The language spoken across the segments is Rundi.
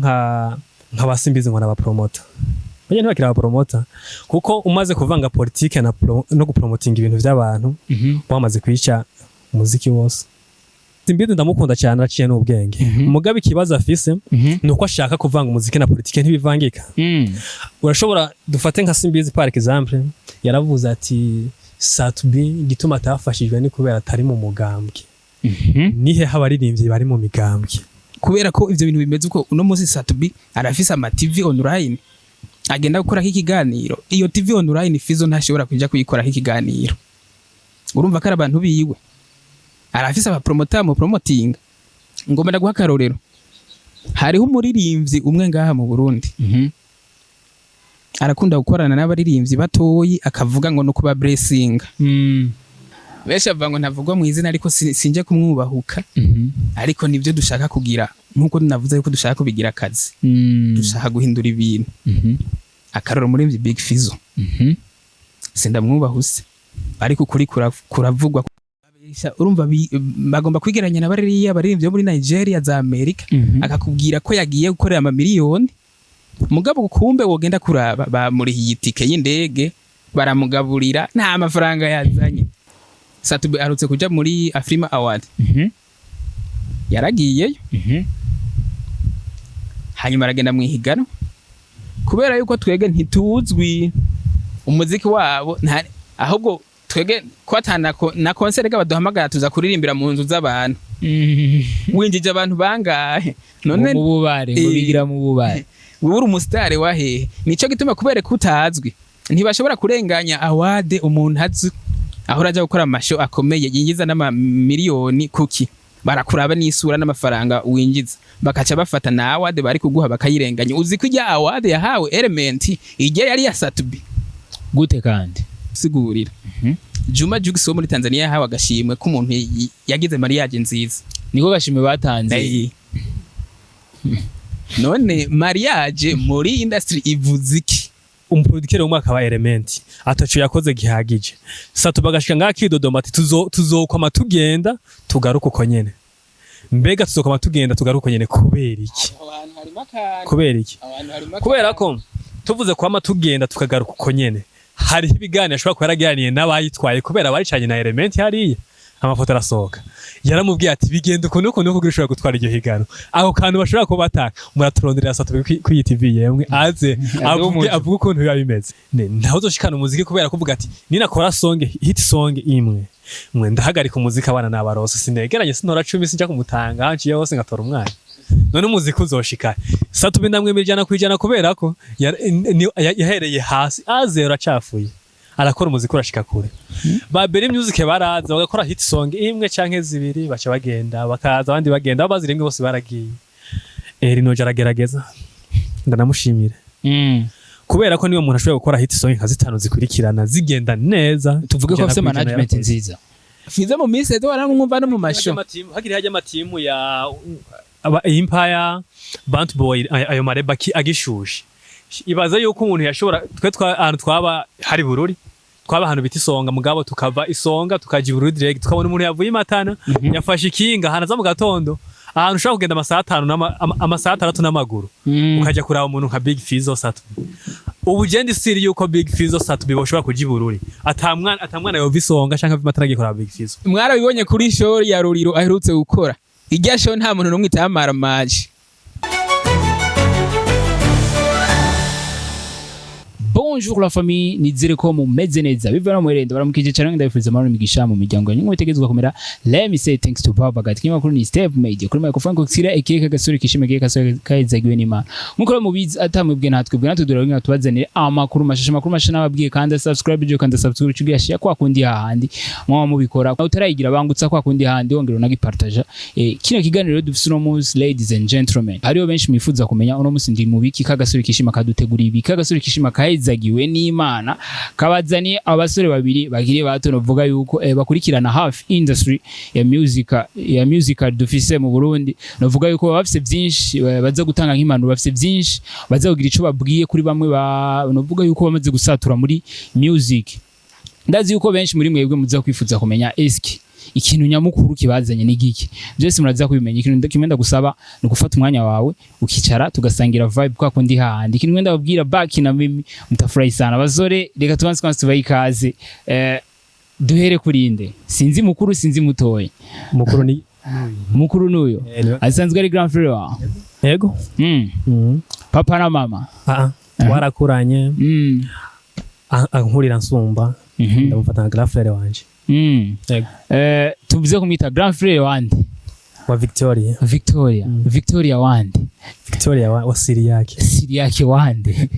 nka basimbizi ngo n'abapromota bajye ntibakira abapromota kuko umaze kuvanga politique no gupromotinga ibintu by'abantu wamaze kwica umuziki wose. Simbizi ndamukunda cyane aciye n'ubwenge umugabe ikibazo afise nuko ashaka kuvanga umuziki na politique ntibivangika. Urashobora dufate nka Simbizi par exemple yaravuze ati Satubi gituma atafashijwe ni kubera atari mu mugambwe. Nihe habaririmbyi bari mu migambwe kubera ko ivyo bintu bimeze uko uno munsi Satubi arafise ama TV online agenda gukora ikiganiro. Iyo TV online Fizo ntashobora kuja kuyikora ikiganiro. Urumva ko abantu biwe arafise abapromota mu promoting. Ngomba ndaguha karorero, hariho umuririmbyi umwe ngaha mu Burundi arakunda gukorana n'abaririmbyi batoyi akavuga ngo no kuba blessing. Besha vango ntavugwa mu izina ariko sinje kumwubahuka. Ariko nivyo dushaka kugira nkuko navuze yuko dushaka kubigira akazi. Dushaka guhindura ibintu. Akaroro muri Big Fizo. Sindamwubahuse ariko kuri kuravugwa. Urumva bagomba kwigeranya na baririmbyi muri Nigeria za America akakubwira ko yagiye gukorera ama miliyoni. Mugabo kumbe wogenda kuraba bamurihiye itike y'indege baramugaburira nta mafaranga yazanye. Satubi arutse kuja muri Afrima Award. Yaragiyeyo. Hanyuma aragenda mwihigano kubera yuko twege ntituzwi umuziki wabo ahubwo twege kwatana na concert gabaduhamagara tuza kuririmbira mu nzu z'abantu. Winjije abantu bangahe none mu bubare ngo bigira mu bubare uri umusitari wahe. Nico gituma kubera kutazwi ntibashobora kurenganya award umuntu azi aho raja gukora amasho akomeye yinjiza n'ama miliyoni kuki barakuraba n'isura n'amafaranga winjiza bakaca bafata na award bari kuguha bakayirenganya. Uzi ko ijya award yahawe Element ije yari ya Satubi gute kandi sigurira. Juma Jux wo muri Tanzania yahawe agashimwe ko umuntu yagize mariage nziza, niko gashimwe batanze. None mariage muri industry ivuze iki? Umuproducteur w'umwaka wa Element atacu yakoze gihagije. Satubi agashika ngakidodoma ati tuzokoma tugenda tugaruka uko nyene. Mbega tuzokoma tugenda tugaruka uko nyene kubera iki? Kubera iki? Kubera ko tuvuze kwama tugenda tukagaruka uko nyene hari ibiganiro ashobora kuba yaraganiye n'abayitwaye kubera baricanye na Element hariya amafoto arasohoka yaramubwiye ati bigenda ukuntu kugira ushobora gutwara iryo higano. Aho kantu bashobora kuba bataka muraturondera Satubi kuri TV yemwe aze avuga ukuntu biba bimeze. Ntaho uzoshikana umuziki kubera kuvuga ati ninakora hit song imwe mwe ndahagarika umuziki abana n'abarose sinegeranye sinora 10 sinja kumutanga hanciye hose ngatora umwana. None umuziki uzoshika Satubi ndamwemera ijana kwijana kubera ko yahereye hasi azero acafuye arakora umuziki urashika kure. Babere music baraza bagakora hit song imwe canke zibiri baca bagenda bakaza abandi bagenda abaziremwe bose baragiye. Rinoje aragerageza ndanamushimire kubera ko niyo umuntu ashoboye gukora hit song nka zitanu zikurikirana zigenda neza. Tuvuge ko afite management nziza. Fize mu minsi edo waramwumva no mu masho hagiri hajya amatimu ya Empire Band Boy ayo mareba agishushe. Ibaza yuko umuntu yashobora ahantu twaba hari Bururi twaba ahantu biti Isonga mugabo tukava Isonga tukaja Bururi direct tukabona umuntu yavuye Matana yafashe ikinga hanaza mu gatondo ahantu ushaka kugenda amasaha 6 n'amaguru ukaja kuraba umuntu nka Big Fizo Satubi. Ubu jendi siri yuko Big Fizo Satubi boshobora kuja Bururi atamwana yova Isonga canke Matana gikora Big Fizo. Mwarabibonye kuri show ya Ruriro aherutse gukora ijya show nta muntu numwe itamara maji. Bonjour la famille, nizere ko mumeze neza bivana mu rendo baramukije cyane ndabifuriza amahoro migisha mu miryango yanyu mutegezwa kumera. Let me say thanks to Baba God kima kuri ni Step Media kuri microphone ko tsira ekeka gasuri kishimege kazagiwe n'Imana. Muko mubizi atamwebwe natwebwe natudura nka tubazanire amakuru mashasha nababwiye kandi subscribe je kandi subscribe cyugashya kwa kundi hahandi mwa mubikora utarayigira bangutsa kwa kundi hahandi wongera unagipartage. Kino kiganiro dufise no munsi ladies and gentlemen hariyo benshi mwifuza kumenya uno munsi ndi mubiki kagasuri kishima kadutegura ibi kagasuri kishima zagiwe n'Imana kabazaniye abasore babiri bagire bato novuga yuko bakurikirana half industry ya music dufise mu Burundi novuga yuko bafise byinshi baza gutanga nk'impanuro bafise byinshi baza kugira ico babwiye kuri bamwe novuga yuko bamaze gusatura muri music. Ndazi yuko benshi muri mwebwe muza kwifuza kumenya eski ikintu nyamukuru kibazanye ni giki byose muraza kubimenya. Ikintu kimwe ndagusaba ni gufata umwanya wawe ukicara tugasangira vibe kwa kundi hahandi. Ikintu ngenda babwira Baki na Mimi mutafurahi sana bazore, reka tubanze kwanza tubaye ikaze. Duhere kurinde, sinzi mukuru sinzi mutoye. Mukuru nuyo asanzwe ari grand frère wawe? Yego. Papa na mama warakuranye ankurira nsumba ndamufata nka grand frère wanje. Yego. Tuvuze kumwita grand frère wande wa Victoria wande Victoria wa Siriake wande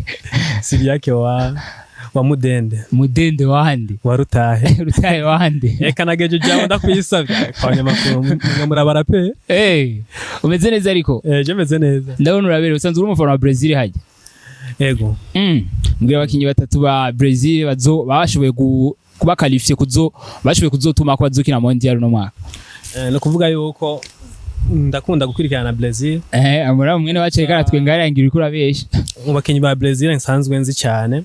Siriake wa Mudende wande wa Rutahe wande eka nageje jawo ndakwisabye kwa nyamakuru murabara pe. Umeze neza ariko? Je meze neza. Ndabona urabere usanzwe uri umufana wa Brazil haje. Yego. Mbwira abakinyi batatu ba Brazil bashoboye kuba qualifié bashoboye kuzotuma ko bazukina mondial no mwaka. No kuvuga yuko ndakunda gukurikirana Brazil. Amura mwene wacu reka twengarangira uri kurabesha. Mu bakinyi ba Brazil nsanzwe nzi cyane.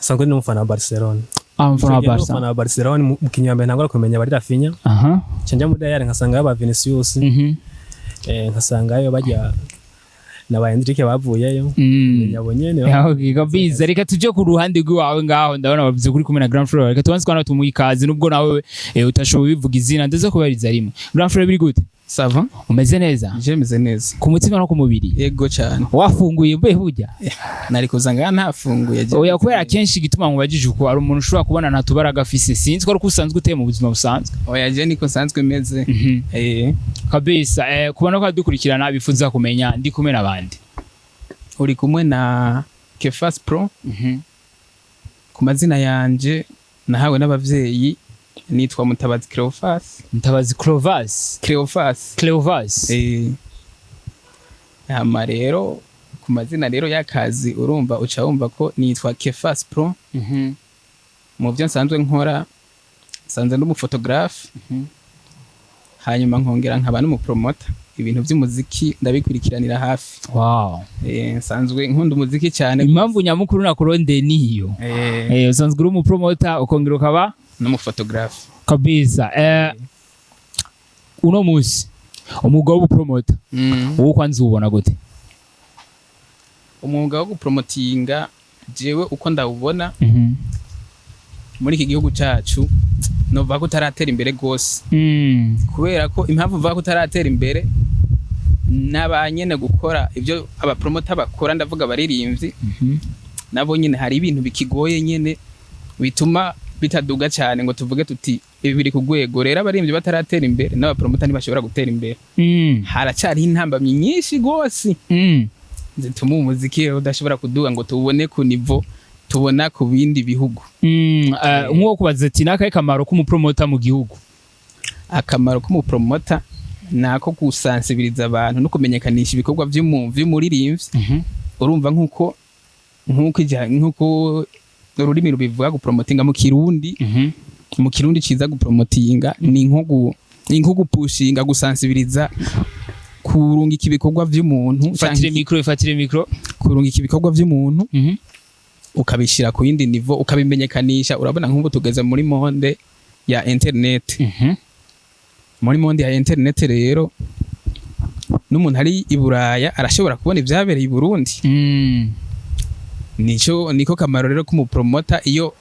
Sanzwe ni umufana wa Barcelona. Umufana wa Barca. Umufana wa Barcelona mukinyi wa mbere ntangora kumenya bari Rafinha. Cyanja muri Real nkasanga aba Vinicius. Nkasanga yo bajya na ba Hendrick bavuyeyo. Nyabonyene. Yaho gigabiza reka tuje ku ruhande rwawe ngaho ndabona bavuze kuri kumena Grand Frère. Reka tubanze kwana tumuyikazi nubwo nawe utashoboye bivuga izina ndeze kubariza rimwe. Grand Frère biri gute? Sava? Umeze neza? Je meze neza. Ku mutima no ku mubiri? Yego cyane. Wafunguye mbe hujya? Nari kuzanga ntafunguye je. Oya kubera kenshi gituma mubajije uko ari umuntu ushobora kubona natubaraga afise sinzi ko ari kusanzwe uteye mu buzima busanzwe. Oya je niko sanzwe meze. Kabisa kubona ko dukurikirana bifuza kumenya ndi kumwe nabandi. Uri kumwe na Kefas Pro. Ku mazina yanje nahawe n'abavyeyi nitwa Mutabazi Cleophas. Ama rero ku mazina rero y'akazi urumva uca wumva ko nitwa Kefas Pro. Mu byo nsanzwe nkora nsanzwe n'umufotographe. Hanyuma nkongera nkaba n'umupromoter. Ibintu by'umuziki ndabikurikiranira hafi. Wow. Nsanzwe nkunda umuziki cyane. Impamvu nyamukuru nakuronde niyo. Usanzwe uri umupromoter ukongera ukaba n'umufotographe. Kabisa. Uno musi umwuga wo gupromoter uwo kwanza ubona gute? Umwuga wo gupromotinga jewe uko ndawubona muri iki gihugu cyacu nova ko taratera imbere gose. Kubera ko impamvu va ko taratera imbere n'abanyene gukora ibyo abapromoter bakora ndavuga baririmbyi nabo nyine hari ibintu bikigoye nyene bituma bitaduga cyane ngo tuvuge tuti ibi biri kugwego rero abarimbyi bataratera imbere n'abapromoter ntibashobora gutera imbere. Haracyari intambamyi nyinshi gose zituma umuziki udashobora kuduga ngo tubone ku niveau tubona ku bindi bihugu. Nko kubaza ati nakaye kamaro k'umupromoter mu gihugu? Akamaro k'umupromoter nako gusansibiriza abantu no kumenyekanisha ibikorwa by'umuririmbyi. Urumva nkuko ururimi rubivuga gupromotinga mu Kirundi. Mu Kirundi ciza gupromotinga ni nko gupushinga gusansibiriza kurunga ibikorwa by'umuntu. Fatire micro. Kurunga ibikorwa by'umuntu ukabishira ku yindi niveau ukabimenyekanisha. Urabona nk'ubu tugeze muri monde ya internet. Muri monde ya internet rero n'umuntu ari i Buraya arashobora kubona ibyabereye i Burundi. Niko kamaro rero k'umupromoter iyo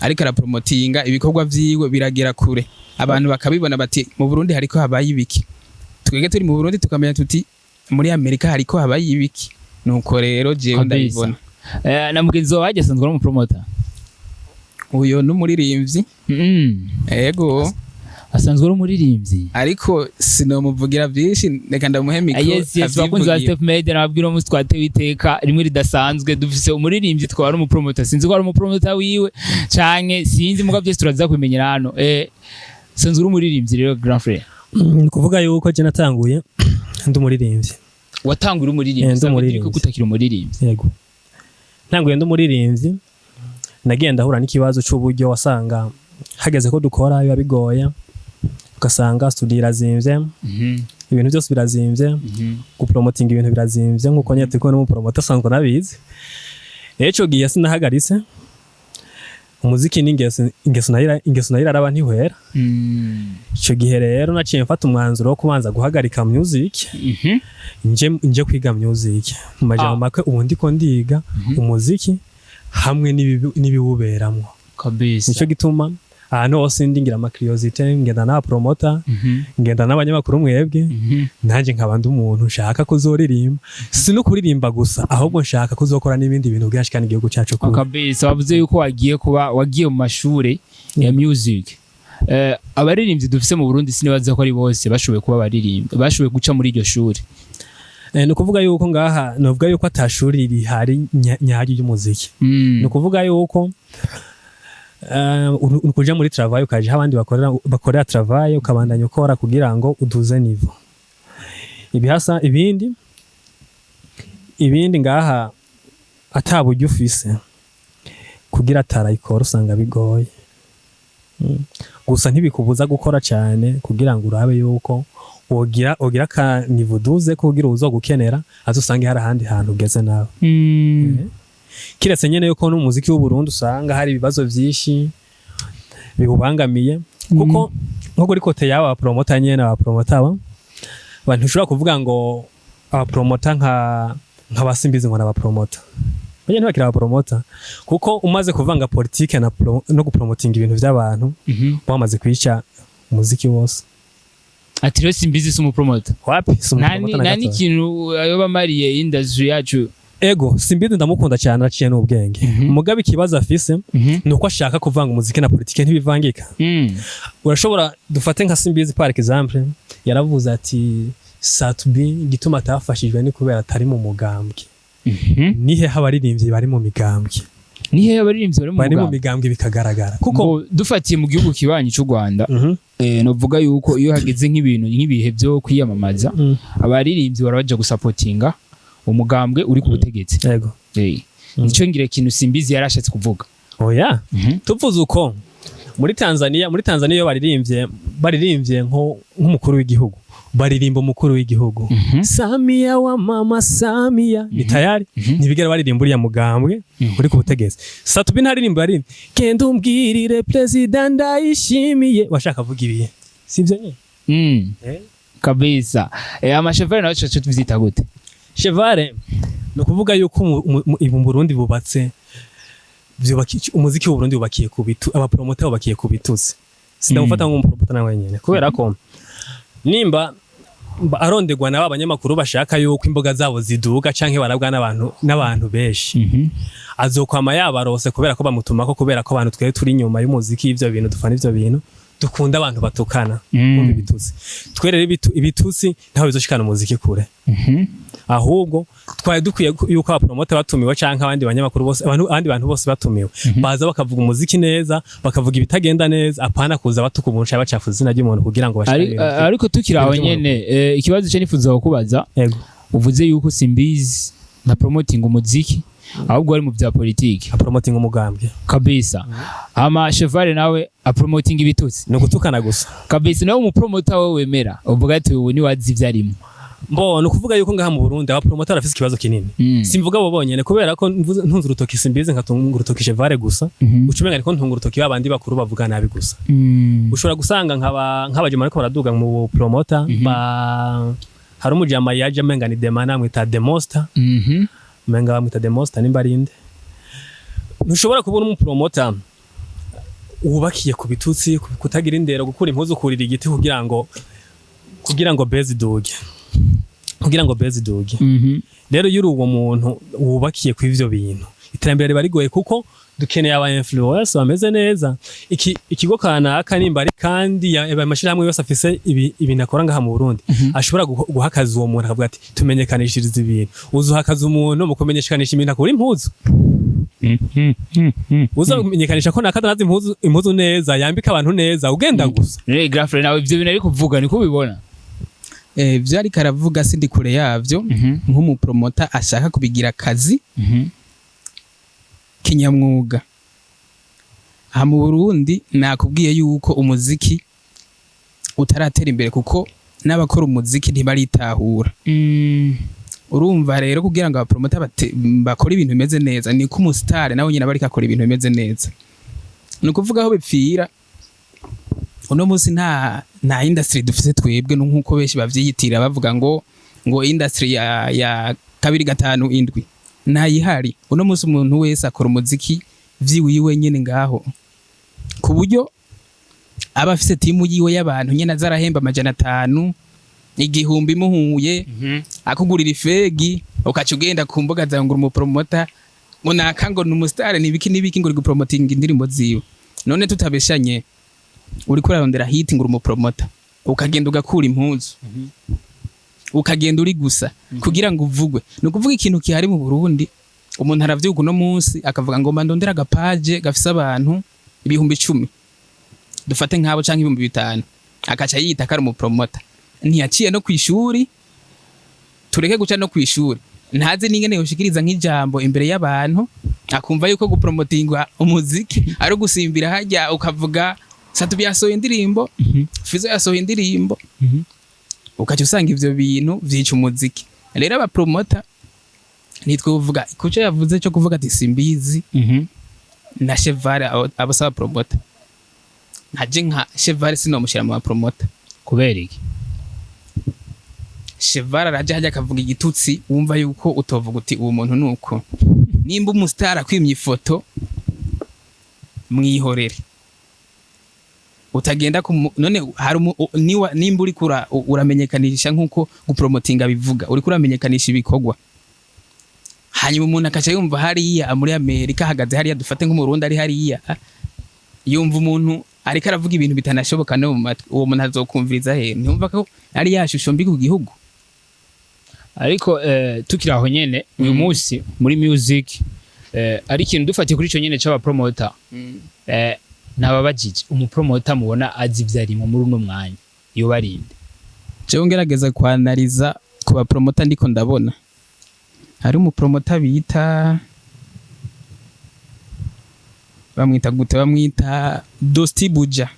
ariko arapromotinga ibikorwa vyiwe biragera kure abantu bakabibona bati mu Burundi hariko habaye ibiki. Twege turi mu Burundi tukamenya tuti muri Amerika hariko habaye ibiki. Nuko rero jewe ndabibona. Na mugenzi wawe asanzwe ari umupromoter? Uyo n'umuririmbyi. Yego. Asanzwe ari umuririmbyi ariko sinomuvugira byinshi reka ndamuhe mikro. Yes bakunze ba Step Made nababwira umunsi twatewe iteka rimwe ridasanzwe dufise umuririmbyi twara umupromoter sinzi ko ari umupromoter wiwe canke sinzi muga byose turaza kumenyera hano. Sanzwe uri umuririmbyi rero Grand Frère? Kuvuga yuko je natanguye ndi umuririmbyi. Watanguye umuririmbyi sanzwe ko kutakira umuririmbyi? Yego. Ntanguye ndi umuririmbyi nagenda ahura n'ikibazo cy'uburyo wasanga hageze ko dukora biba bigoye. Ugasanga studio irazimvye. Ibintu byose birazimvye. Gupromotinga ibintu birazimvye nkuko nyete ko n'umupromoter sanzwe nabizi. Eco giye sinahagaritse. umuziki n'ingeso nayo iraraba ntihwera. Ico gihe rero naciye mfata umwanzuro wo kubanza guhagarika music nje kwiga music mu majambo make ubu ndiko ndiga umuziki hamwe n'ibiwuberamwo kabisa. Nico gituma ahantu hose ndingira ama curiosity ngenda na promoter ngenda n'abanyamakuru mwebwe nanje nkaba ndi umuntu nshaka kuzoririmba si no kuririmba gusa ahubwo nshaka kuzokora n'ibindi bintu byashikana igihugu cyacu kabisa. Bavuze yuko wagiye mu mashure ya music. Abaririmbyi dufise mu Burundi sinibaza ko ari bose bashoboye kuba baririmba bashoboye guca muri iryo shuri. No kuvuga yuko ngaha novuga yuko atashuri rihari nyari y'umuziki. No kuvuga yuko ukuja muri travail ukaje abandi bakorera travail ukabandanya ukora kugira ngo uduze niveau. Ibihasa ibindi ngaha ataburyo ufise kugira atarayikora usanga bigoye. Gusa ntibikubuza gukora cyane kugira ngo urabe yuko ogira ka niveau duze kugira uzogukenera azusange hari ahandi hantu ugeze nawe. Kiretse nyene yuko n'umuziki w'u Burundi usanga hari ibibazo vyinshi bibubangamiye kuko nko kuri kote yawe promoter nyene abapromoter abantu ushobora kuvuga ngo abapromoter nka basimbizi ngo n'abapromoter banye ntibakira abapromoter kuko umaze kuvanga politique no gupromotinga ibintu by'abantu wamaze kwica umuziki wose. Ati rero simbizi si umupromoter wapi si umupromoter nani kintu ayoba mariye industry yacu. Ego simbizi ndamukunda cyane aciye n'ubwenge mugabe ikibazo afise nuko ashaka kuvanga umuziki na politique ntibivangika. Urashobora dufate nka simbizi par exemple yaravuze ati Satubi gituma atafashijwe ni kubera atari mu mugambwe. Nihe habaririmbyi bari mu migambwe nihe abaririmbyi bari mu migambwe bikagaragara kuko dufatiye mu gihugu kibanyi cy'u Rwanda novuga yuko iyo hageze nk'ibintu nk'ibihe byo kwiyamamaza abaririmbyi barabaje gusupportinga umugambwe uri ku butegetsi. Yego nico ngire kintu simbizi yarashatse kuvuga. Oya tuvuze uko muri Tanzania iyo baririmbye nk'umukuru w'igihugu baririmba umukuru w'igihugu Samia wa mama Samia ni tayari ntibigera baririmba uriya mugambwe uri ku butegetsi. Satubi ntaririmba ari kenda umbwirire president ndayishimiye washaka vuga ibiye sivyo nyine kabisa. Amashevare nawe cyo tuvyita gute? Chevare no kuvuga yuko mu Burundi bubatse umuziki w'u Burundi bubakiye kubitu abapromoter bubakiye kubituze. Sindamufata nk'umupromoter nawe nyene kubera ko nimba arondegwa n'aba banyamakuru bashaka yuko imboga zabo ziduga canke barabwa n'abantu beshi azokwama yabarose kubera ko bamutumako kubera ko abantu twere turi nyuma y'umuziki ivyo bintu dufana ivyo bintu dukunda abantu batukana mu bitutsi twerere ibitutsi ntaho bizoshikana umuziki kure. Ahubwo twaye dukwiye yuko abapromoter batumiwe canke abandi banyamakuru bose abandi bantu bose batumiwe baza bakavuga umuziki neza bakavuga ibitagenda neza apana kuza batuka umuntu bacafuza izina ry'umuntu kugira ngo bashike. Ariko tukiraho nyene ikibazo cyo nifuza kukubaza uvuze yuko simbizi na promoting umuziki ahubwo ari mu bya politiki promoting umugambwe kabisa. Ama Chevare nawe promoting ibitutsi no gutukana gusa kabisa. Nawe umupromoter we wemera uvuga ati ubu ni wazi ivyarimo no kuvuga yuko ngaha mu Burundi abapromoter afise ikibazo kinini simvuga bo bonyene kubera ko ntunze urutoki simbizi nkatunga urutoki Chevare gusa ucumenga ariko ntunga urutoki babandi bakuru bavuga nabi gusa. Ushobora gusanga nk'abajema ariko baraduga mu promoter hari umujama yaje amenga ni Demana mwita Demonster menga bamwita Demonster nimbarinde. Ntushobora kubona umupromoter ubakiye ku bitutsi kutagira indero gukura impuzu kurira igiti kugira ngo base duge rero yuri uwo muntu wubakiye ku ivyo bintu iterambere bari goye kuko dukeneye aba influencers bameze neza. Ikigo kanaka nimba ari kandi amashirahamwe yose afise ibintu akora ngaha mu Burundi ashobora guhakaza uwo muntu akavuga ati tumenyekanishiriza ibintu uzuhakaza umuntu mu kumenyekanisha ibintu akora impuzu uzomenyekanisha ko nakadazi impuzu neza yambika abantu neza ugenda gusa. Grafre nawe ivyo bintu ari kuvuga niko ubibona? Vyo ari karavuga sindi kure yavyo nk'umupromoter ashaka kubigira akazi kinyamwuga. Aha mu Burundi nakubwiye yuko umuziki utaratera imbere kuko n'abakora umuziki ntibaritahura. Urumva rero kugira ngo abapromoter bakora ibintu bimeze neza niko umustar nawe nyine bari akora ibintu bimeze neza. nukuvuga aho bipfira uno munsi nta industry dufite twebwe nkuko benshi bavyiyitira bavuga ngo industry ya 2-5-7 ntayihari. Uno munsi umuntu wese akora umuziki vyiwiwe nyene ngaho, ku buryo aba afise timu yiwe y'abantu nyene azarahemba 500 igihumbi muhuye akugurira ifegi ukaca ugenda ku mbuga zawe ngo umupromota ngo naka ngo numustar nibiki ngo uri gupromoting indirimbo ziwe. None tutabeshanye uri kurarondera hit ngo umupromota ukagenda ugakura impuzu ukagenda uri gusa kugira ngo uvugwe. Nukuvuga ikintu kihari mu Burundi, umuntu aravyuka uno munsi akavuga ngo mandondera agapage gafise abantu 10,000 dufate nkabo canke 5,000 akaca yita kari umupromota. Ntiyaciye no kwishuri, tureke guca no kwishuri, ntazi n'ingene yoshikiriza nk'ijambo imbere y'abantu akumva yuko gupromotingwa umuziki ari gusimbira hajya ukavuga Satubi yasohoye indirimbo, Fizo yasohoye indirimbo, ukaca usanga ivyo bintu vyica umuziki. Rero abapromota nitwe uvuga kuco yavuze cyo kuvuga ati simbizi na Chevare abasaba promota, ntaje nka Chevare sinomushira mu bapromota. Kubera iki? Chevare araje hajya akavuga igitutsi wumva yuko utovuga uti uwo muntu nuko. Nimba umustar akwimye ifoto mwihorere, utagenda none hari nimba uri uramenyekanisha nkuko gupromotinga bivuga, uri kuramenyekanisha ibikorwa, hanyuma umuntu akaca yumva hariya muri Amerika hagaze hariya dufate nko mu Burundi ari hariya, yumva umuntu ariko aravuga ibintu bitanashoboka no mu matwi, uwo muntu azokumviriza he? Ntiyumva ko ari yashusho mbi ku gihugu. Ariko tukiri aho nyene uyu munsi muri music ari ikintu dufatiye kuri ico nyene c'aba promoter nababajije umupromota mubona azi ivyarimo muri uno mwanya iyo barinde. Jewe ngerageza kwanaliza ku ba promoter ndiko ndabona hari umupromota bita bamwita Dosti Buja.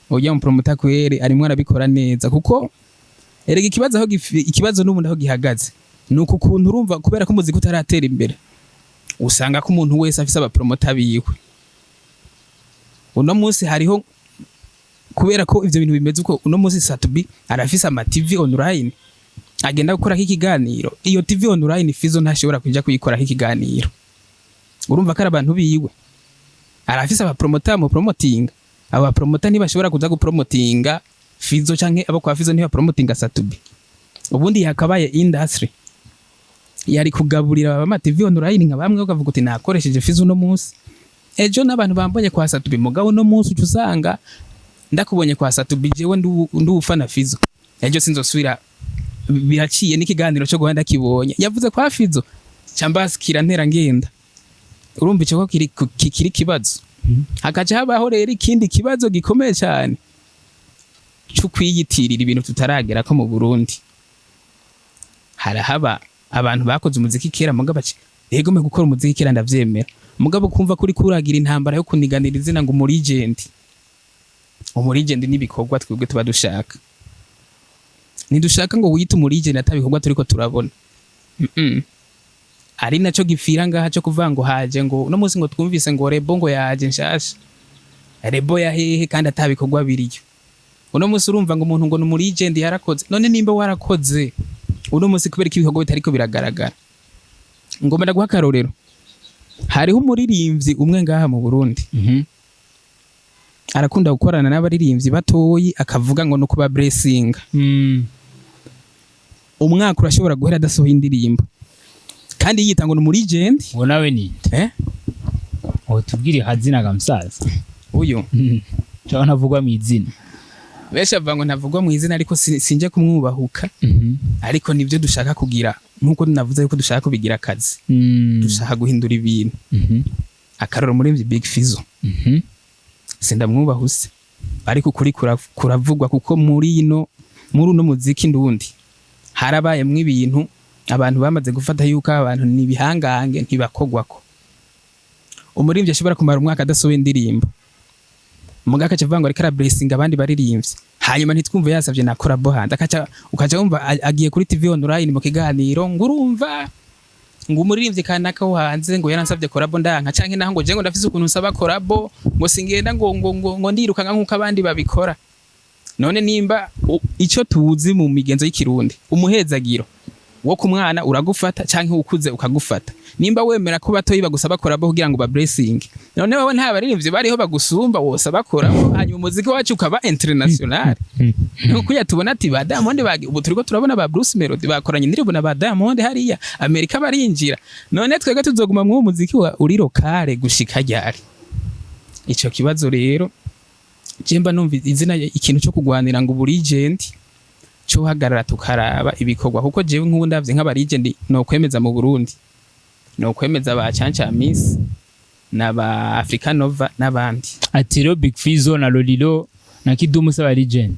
Oya umupromota kwere arimwe arabikora neza kuko erega ikibazo n'ubundi aho gihagaze nuko ukuntu urumva kubera ko umuziki utaratera imbere usanga ko umuntu wese afise abapromota biwe. Uno munsi hariho kubera ko ivyo bintu bimeze uko uno munsi Satubi arafise ama TV online agenda gukora ikiganiro, iyo TV online Fizo ntashobora kuja kuyikora ikiganiro. Urumva ko abantu biwe arafise abapromota mu promoting, abapromota ntibashobora kuza gupromotinga Fizo canke abo kwa Fizo ntibapromotinga Satubi. Ubundi yakabaye industry yari kugaburira aba TV online nka bamwe ukavuga uti nakoresheje Fizo no munsi, ejo n'abantu bambonye kwa Satubi mugabo no munsi ucusanga ndakubonye kwa Satubi jewe ndufana Fizo, ejo sinzosubira biraciye n'ikiganiro cyo guhanda kibonye yavuze kwa Fizo cambaskira ntera ngenda. Urumva ico ko kiri kibazo. Hakaje habaho rero ikindi kibazo gikomeye cyane cyo kwiyitirira ibintu tutaragera ko mu Burundi. Harahaba abantu bakoze umuziki kera mugabo baci yego me gukora umuziki kera ndavyemera, mugabo kumva kuri kuragira intambara yo kuniganira izina ngo umurigend nibikorwa twebwe tuba dushaka. Nidushaka ngo wite umurigend atabikorwa turiko turabona. Ari naco gifira ngaha cyo kuvuga ngo haje ngo no munsi ngo twumvise ngo Rebo ngo yaje nshasha. Rebo ya hehe kandi atabikorwa biriyo. Uno munsi urumva ngo umuntu ngo n'umurigend yarakoze. None nimba warakoze uno munsi kubera ko ibikorwa bitariko biragaragara. Ngomba ndaguha akarorero. Hariho umuririmbyi umwe ngaha mu Burundi. Arakunda gukorana n'abaririmbyi batoyi akavuga ngo no kuba blessing. Umwaka urashobora guhera adasohoye indirimbo. Kandi yita ngo n'umurigend. Ngo nawe ni tubwire hazina gamsaza. Uyo. Cyo navugwa mu izina. Besha vango ntavugwa mu izina ariko sinje kumwubahuka. Ariko nivyo dushaka kugira nkuko navuze yuko dushaka kubigira akazi. Dushaka guhindura ibintu. Akaroro muri Big Fizo. Sindamwubahuse. Ariko kuri kuravugwa kuko muri uno muziki ndundi harabaye mwe ibintu abantu bamaze gufata yuko abantu nibihangange ntibakogwako. Umuririmbyi ashobora kumara umwaka adasohoye indirimbo. Mugaka cyavango ari kara blessing abandi baririmbyi. Hanyuma ntitwumve yasavye nakora bohanda ukaca wumva agiye kuri TV online mu kiganiro ngurumva ngo umuririmbyi kanaka wo hanze ngo yaransabye korabo ndanka canke naho ngo je ngo ndafise ukuntu nsaba korabo ngo singenda ngo ndirukanga nkuko abandi babikora. None nimba ico tuzi mu migenzo y'ikirundi umuhezagiro wo ku mwana uragufata canke ukuze ukagufata. Nimba wemera ko batoyi bagusaba korabo kugira ngo ba blessing, none wowe nta baririmbyi bariho bagusumba wose bakorabo hanyuma umuziki wacu ukaba international. Nuko yatubona ati ba Diamond ubu turiko turabona ba Bruce Melody bakoranye indirimbo na ba Diamond hariya Amerika barinjira. None twege tuzoguma mu muziki uri lokale gushika ryari? Ico kibazo rero jemba numva izina ikintu cyo kugwanira ngo buri legend cyo hagarara tukaraba ibikorwa kuko jewe nk'ubu ndavye nk'aba legend no kwemeza mu Burundi, no kwemeza ba Chancha Miss na ba Africa Nova n'abandi. Atiro Big Fizzo na Lolilo na Kidumu saba legend.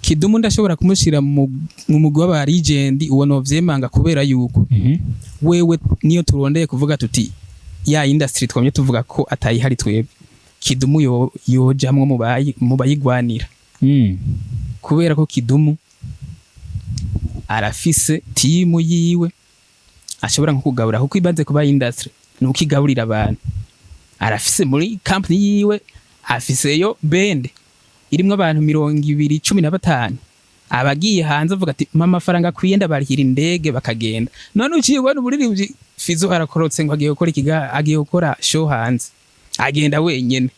Kidumu ndashobora kumushira mu mugwi w'aba legend uwo no vyemanga kubera yuko wewe niyo turondeye kuvuga tuti ya industry twamye tuvuga ko atayihari twebwe Kidumu yojamwe mu bayigwanira. Kubera ko Kidumu arafise timu yiwe ashobora nko kugabura kuko ibanze kuba industry nuko igaburira abantu. Arafise muri company yiwe afiseyo band irimwe abantu 215 abagiye hanze avuga ati mama faranga kwiyenda barihira indege bakagenda. None uciye ubona umuririmbyi Fizzo arakorotse ngo agiye gukora show hanze agenda wenyene.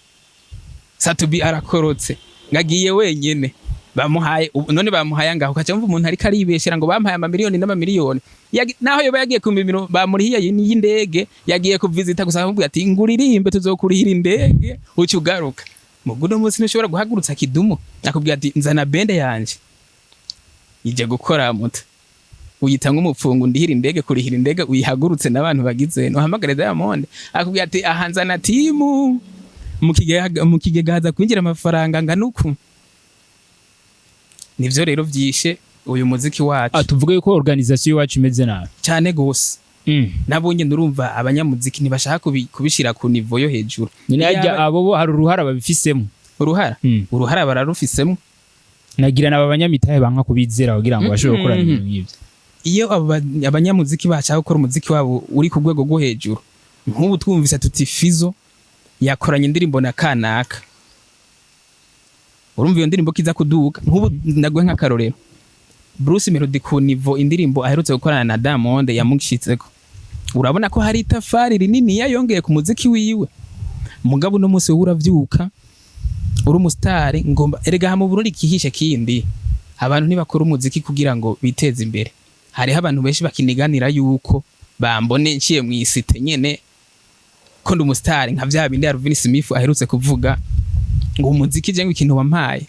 Satubi arakorotse ngagiye wenyene bamuhaye none bamuhaye ngaho kaca mvu umuntu ariko aribeshera ngo bampaye amamiliyoni n'amamiliyoni naho yoba yagiye ku mimiro bamurihiye y'indege yagiye kuvisita gusa ahubwo ati nguririmbe tuzokurihira indege uci ugaruka muguno munsi nishobora guhagurutsa Kidumu akubwira ati nzana bende yanje ije gukora muta uyitanga umupfungu ndihira indege kurihira indege uyihagurutse n'abantu bagize no hamagare Diamond akubwira ati ahanzana timu mu kigega haza kwinjira amafaranga nganuku. Nivyo rero vyishe uyu muziki wacu. Tuvuge yuko organisation wacu imeze nabi cyane gose. Nabonye ndurumva abanyamuziki ntibashaka kubishira ku niveau yo hejuru. Nirajya abo hari uruhara babifisemo. Uruhara bararufisemo. Nagira naba banyamitahe banka kubizera kugira ngo bashobore gukora ibintu nk'ibyo. Iyo abanyamuziki bashaka gukora umuziki wabo uri ku rwego rwo hejuru. Nk'ubu twumvise tuti Fizzo yakoranye indirimbo na kanaka. Urumva iyo ndirimbo kiza kuduka nk'ubu ndagwe nk'akarorero Bruce Melody ku niveau indirimbo aherutse gukorana na Diamond yamushitseko. Urabona ko hari itafari rinini yayongeye ku muziki wiwe. Mugabo no munsi uravyuka uri umustar ngomba erega mu Burundi kihishe kindi abantu ntibakora umuziki kugira ngo biteze imbere. Hari abantu benshi bakiniganira yuko bambone nciye mu isite nyene ko ndi umustar nka vya bindi Alvin Smith aherutse kuvuga ngo umuziki je ngo ikintu wampaye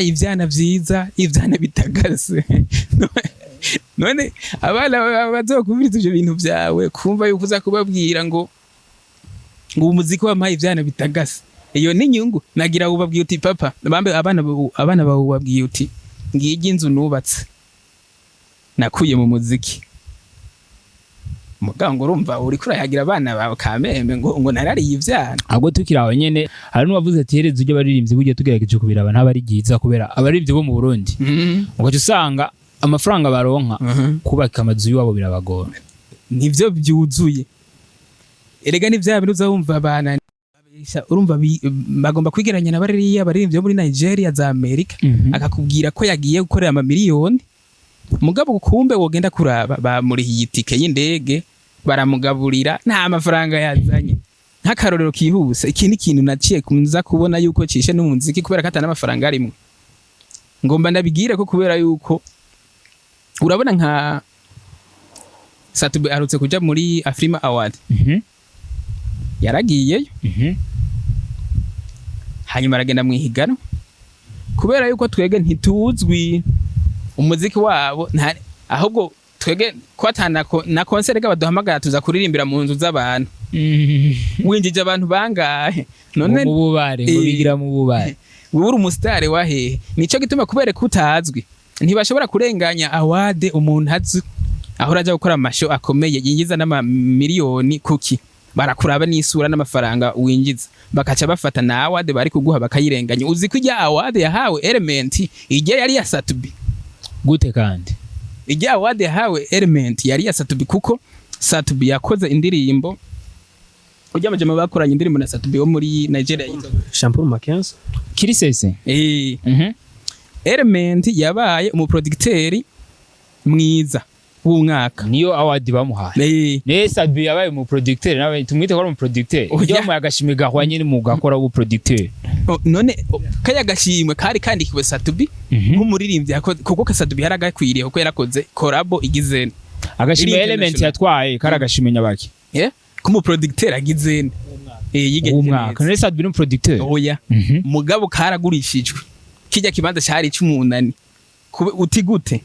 ivyana vyiza ivyana bitagase. None abana bazokubiriza ivyo bintu vyawe kumva yuko uza kubabwira ngo umuziki wampaye ivyana bitagase. Iyo ni nyungu nagira ubabwiye uti papa bambe abana bawe ubabwiye uti ngije inzu nubatse nakuye mu muziki. Mugango urumva uri kurayagira abana bawe kameme ngo narariye ivyana. Ahubwo tukiraho nyene hari n'uwavuze ati hereze uje baririmbye burya tugerageje kubiraba ntabari giza kubera abaririmbye bo mu Burundi. Ugaje usanga amafaranga baronka kubaka amazu yabo birabagora. Nivyo byuzuye. Erega nivya bintu uzumva abana urumva bagomba kwigeranya na baririmbye muri Nigeria za Amerika akakubwira ko yagiye gukorera amamiliyoni. Mugabo kumbe wogenda kuraba bamurihiye itike y'indege baramugaburira nta amafaranga yazanye. Nk'akarorero kihuse iki ni kintu naciye kunza kubona yuko cishe n'umuziki kubera katana amafaranga arimwe. Ngomba ndabigire ko kubera yuko urabona nka Satube arutse kuja muri Afrima Award. Yaragiyeyo. Hanyuma aragenda mwihigano kubera yuko twege ntituzwi umuziki wabo ahubwo twege kwatana na concert baduhamagara tuza kuririmbira mu nzu z'abantu. Winjije abantu bangahe none mu bubare ngo bigira mu bubare uri umustar wahe nico gituma kubera kutazwi ntibashobora kurenganya award umuntu azi aho raja gukora amasho akomeye yinjiza n'amamiliyoni kuki barakuraba n'isura n'amafaranga winjiza bakaca bafata na award bari kuguha bakayirenganya. Uzi ko ijya award yahawe Element ije yari ya Satubi gute kandi ijya award yahawe Element yari ya Satubi kuko Satubi yakoze indirimbo ujya amajama bakoranye indirimbo na Satubi wo muri Nigeria yitwa Shampoo Mackenzie Kirisese Element yabaye umuproducteur mwiza w'umwaka niyo award bamuhaye ne Satubi yabaye mu producteur nawe tumwite ko ari mu producteur ujya mu agashimwe gahwanye mu gakora w'u producteur none kaya gashimwe kari kandikiwe Satubi nk'umuririmbyi yakoze kuko Satubi yaragakwiriye kuko yarakoze collabo igize agashimwe Element yatwaye kari agashimwe nyabaki kumu producteur agize umwaka none Satubi no producteur oya mugabo karagurishijwe kijya kibanza cyari cy'umunani uti gute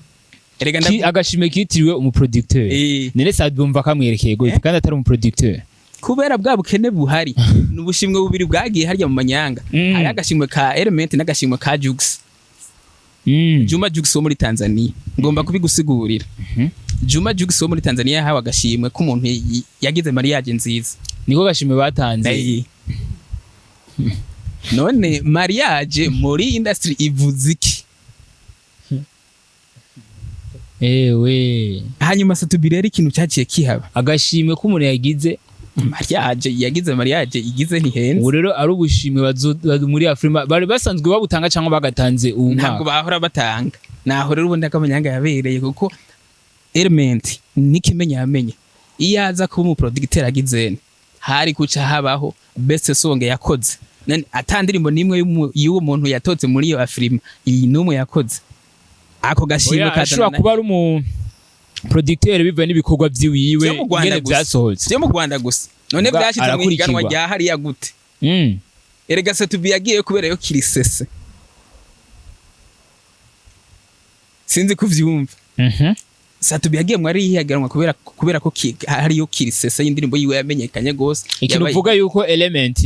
agashimwe kitiriwe umuproducteur none Satubi umva kamwerekeye gute kandi atari umuproducteur kubera bwa bukene buhari n'ubushimwe bubiri bwagiye harya mu manyanga hari agashimwe ka Element n'agashimwe ka Jux Juma Jux wo muri Tanzania ngomba kubigusigurira Juma Jux wo muri Tanzania yahawe agashimwe k'umuntu yagize mariage nziza niko gashimwe batanze none mariage muri industry ivuze iki ewe hanyuma Satubi rero ikintu cyaciye kihaba agashimwe k'umuntu yagize mariage igize ntihenze ubu rero ari ubushimwe muri Afrima bari basanzwe babutanga cyangwa bagatanze ubu ntabwo bahora batanga naho rero ubundi akamanyanga yabereye kuko Element nikimenya yamenye iyo aza kuba umuproducteur agize hari kuca habaho best song yakoze atandirimbo nimwe y'uwo muntu yatotse muri iyo Afrima iyi numwe yakoze ako gashimwe kazana kuba ari umu producteur bivuye n'ibikorwa byiwiwe ngene byasohotse byo mu Rwanda gusa none byashitse mu iganwa rya hariya gute erega Satubi yagiye kubera yo Kirisese sinzi kuvyumva Satubi yagiye mwari yihaganwa kubera ko hari yo Kirisese y'indirimbo yiwe yamenyekanye gose ikintu uvuga yuko Element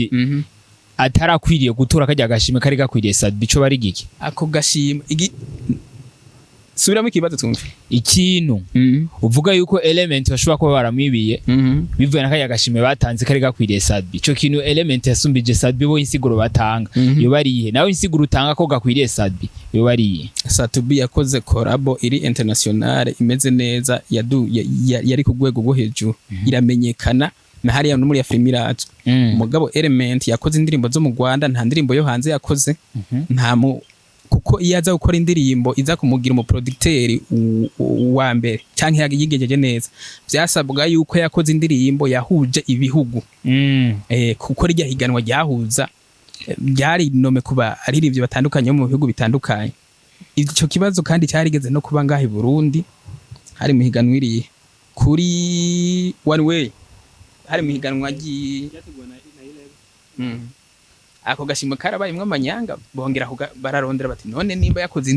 atarakwiriye gutora kajya gashimwe kari gakwiriye Satubi cyo bari giki ako gashimwe subiramo ikibazo twumve ikintu uvuga yuko Element bashobora kuba baramwibiye bivuye na kaya gashimwe batanze kari gakwiriye Satubi cyo kintu Element yasumbije Satubi bo insiguro batanga yo bariye nawe insiguro utanga ko gakwiriye Satubi yo bariye Satubi yakoze collabo iri international imeze neza yari ku rwego rwo hejuru iramenyekana na hariya no muri Afrima irazwe umugabo Element yakoze indirimbo zo mu Rwanda nta ndirimbo yo hanze yakoze nta kuko iyo aza gukora indirimbo iza kumugira umuproducteur wa mbere cyangwa yagigejeje neza byasabwa yuko yakoze indirimbo yahuje ibihugu kuko rya higanwa ryahuza byari nome kuba aririmbye batandukanye mu bihugu bitandukanye icyo kibazo kandi cyarigeze no kuba ngahi Burundi hari mu higanwa iri kuri One Way hari mu higanwa ako gashimwe karabayimwe amanyanga bongera bararondera bati none nimba yakoze